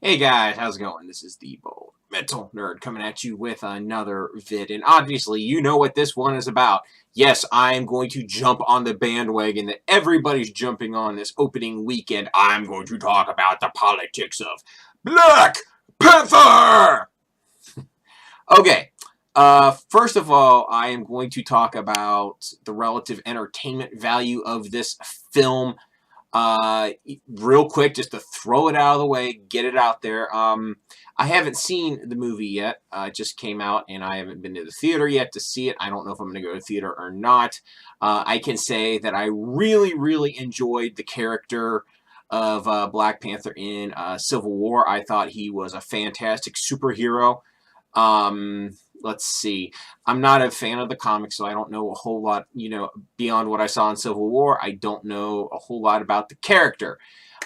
Hey guys, how's it going? This is the Bold Mental Nerd coming at you with another vid, and obviously you know what this one is about. Yes, I am going to jump on the bandwagon that everybody's jumping on this opening weekend. I'm going to talk about the politics of Black Panther! Okay, first of all, I am going to talk about the relative entertainment value of this film. Real quick, just to throw it out of the way, get it out there. I haven't seen the movie yet. It just came out, and I haven't been to the theater yet to see it. I don't know if I'm going to go to the theater or not. I can say that I really, really enjoyed the character of Black Panther in Civil War. I thought he was a fantastic superhero. Let's see. I'm not a fan of the comics, so I don't know a whole lot, beyond what I saw in Civil War. I don't know a whole lot about the character.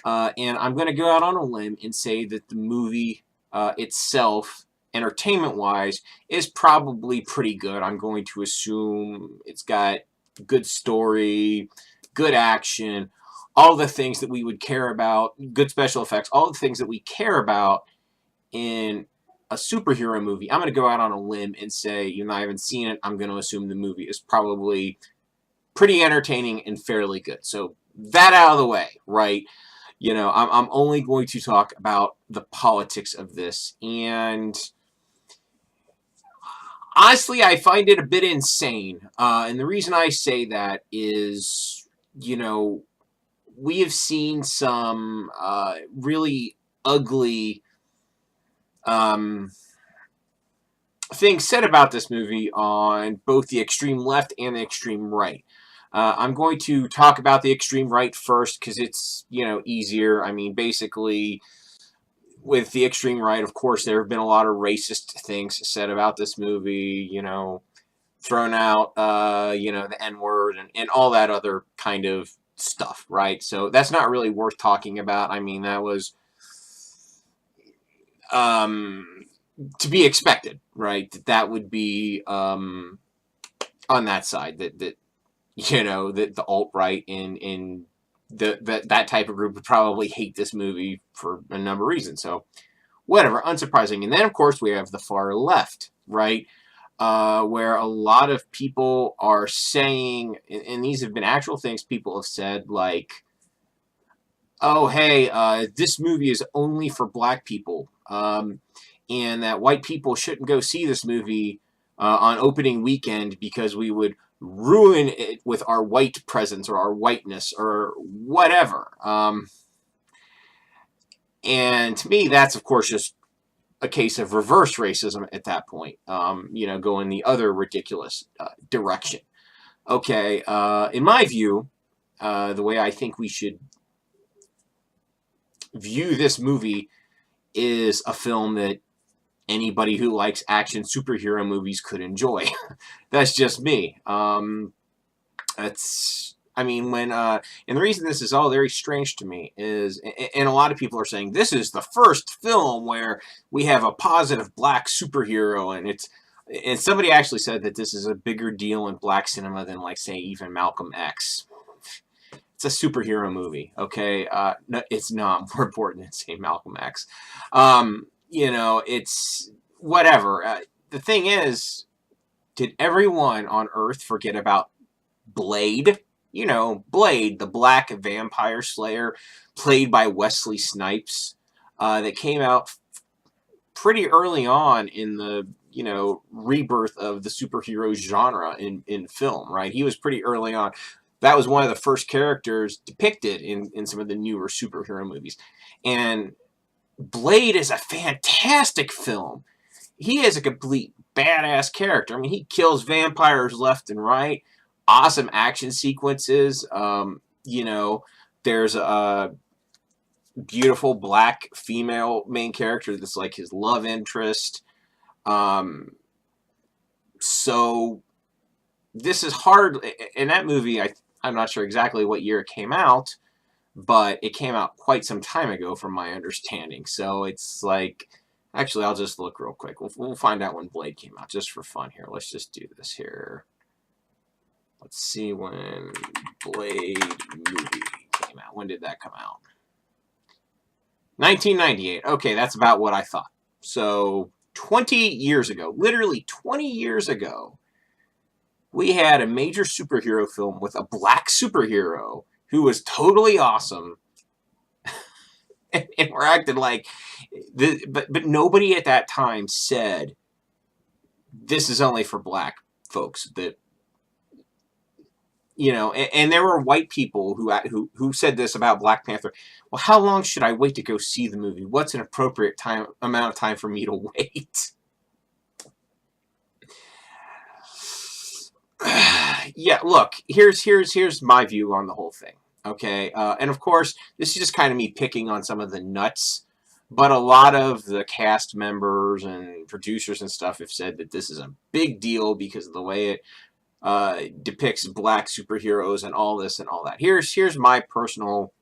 And I'm going to go out on a limb and say that the movie itself, entertainment-wise, is probably pretty good. I'm going to assume it's got good story, good action, all the things that we would care about, good special effects, all the things that we care about in a superhero movie. I'm going to go out on a limb and say, I haven't seen it. I'm going to assume the movie is probably pretty entertaining and fairly good. So that out of the way, right? I'm only going to talk about the politics of this. And honestly, I find it a bit insane. And the reason I say that is, we have seen some really ugly um, things said about this movie on both the extreme left and the extreme right. I'm going to talk about the extreme right first because it's, easier. I mean, basically, with the extreme right, of course, there have been a lot of racist things said about this movie, thrown out, the N word and all that other kind of stuff, right? So that's not really worth talking about. I mean, that was to be expected, right? That would be on that side that that the alt right in that type of group would probably hate this movie for a number of reasons. So whatever, unsurprising. And then of course we have the far left, right? Where a lot of people are saying, and these have been actual things people have said, like, oh, hey, this movie is only for black people, and that white people shouldn't go see this movie on opening weekend because we would ruin it with our white presence or our whiteness or whatever. And to me, that's, of course, just a case of reverse racism at that point, going the other ridiculous direction. Okay, in my view, the way I think we should view this movie is a film that anybody who likes action superhero movies could enjoy. That's just me. I mean, and the reason this is all very strange to me is, and a lot of people are saying this is the first film where we have a positive black superhero, and somebody actually said that this is a bigger deal in black cinema than, like, say, even Malcolm X. It's a superhero movie, okay? No, it's not more important than, say, Malcolm X. It's whatever. The thing is, did everyone on Earth forget about Blade? Blade, the black vampire slayer, played by Wesley Snipes, that came out pretty early on in the, rebirth of the superhero genre in film, right? He was pretty early on. That was one of the first characters depicted in some of the newer superhero movies. And Blade is a fantastic film. He is a complete badass character. I mean, he kills vampires left and right. Awesome action sequences. There's a beautiful black female main character that's like his love interest. So this is hard. In that movie, I'm not sure exactly what year it came out, but it came out quite some time ago from my understanding. So it's like, actually, I'll just look real quick. We'll find out when Blade came out just for fun here. Let's just do this here. Let's see when Blade movie came out. When did that come out? 1998. Okay, that's about what I thought. So 20 years ago, literally 20 years ago, we had a major superhero film with a black superhero who was totally awesome, and we're acting like but nobody at that time said this is only for black folks. That, and there were white people who said this about Black Panther. Well, how long should I wait to go see the movie? What's an appropriate amount of time for me to wait? Yeah, look, here's my view on the whole thing. Okay, and of course, this is just kind of me picking on some of the nuts, but a lot of the cast members and producers and stuff have said that this is a big deal because of the way it depicts black superheroes and all this and all that. Here's my personal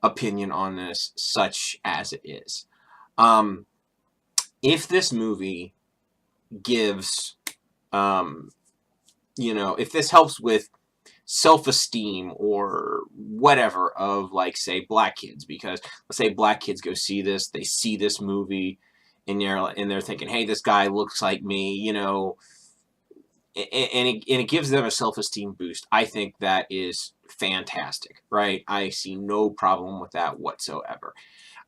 opinion on this, such as it is. If this movie gives, if this helps with self-esteem or whatever of, like, say, black kids, because let's say black kids go see this, they see this movie, and they're thinking, hey, this guy looks like me, and it gives them a self-esteem boost. I think that is fantastic, right? I see no problem with that whatsoever.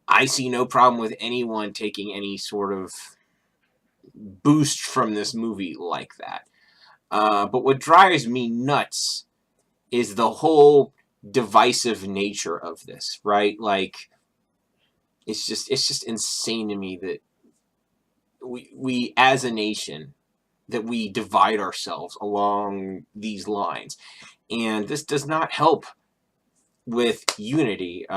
I see no problem with anyone taking any sort of boost from this movie like that. But what drives me nuts is the whole divisive nature of this, right? Like, it's just insane to me that we as a nation, that we divide ourselves along these lines, and this does not help with unity.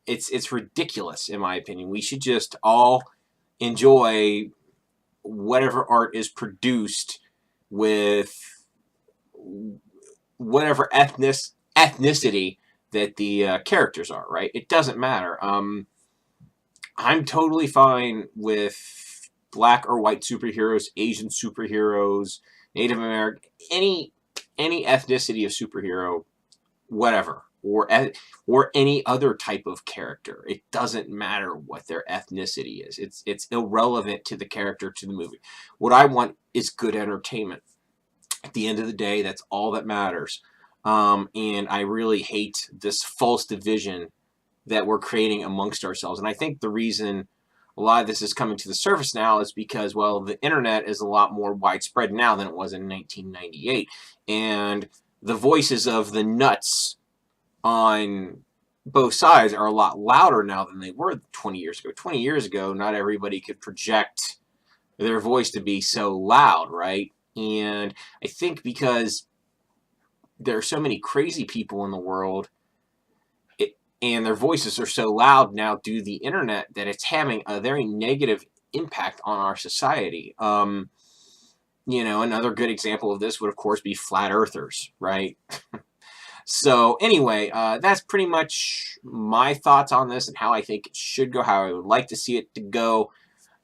It's ridiculous, in my opinion. We should just all enjoy whatever art is produced with whatever ethnicity that the characters are, right? It doesn't matter. I'm totally fine with black or white superheroes, Asian superheroes, Native American, any ethnicity of superhero, whatever, or any other type of character. It doesn't matter what their ethnicity is. It's irrelevant to the character, to the movie. What I want is good entertainment. At the end of the day, that's all that matters. And I really hate this false division that we're creating amongst ourselves. And I think the reason a lot of this is coming to the surface now is because, well, the internet is a lot more widespread now than it was in 1998. And the voices of the nuts on both sides are a lot louder now than they were 20 years ago. 20 years ago, not everybody could project their voice to be so loud, right? And I think because there are so many crazy people in the world, and their voices are so loud now due to the internet, that it's having a very negative impact on our society. Another good example of this would, of course, be flat earthers, right? So anyway, that's pretty much my thoughts on this and how I think it should go, how I would like to see it to go.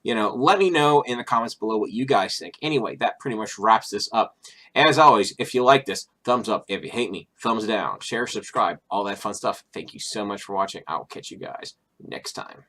Let me know in the comments below what you guys think. Anyway, that pretty much wraps this up. As always, if you like this, thumbs up. If you hate me, thumbs down. Share, subscribe, all that fun stuff. Thank you so much for watching. I will catch you guys next time.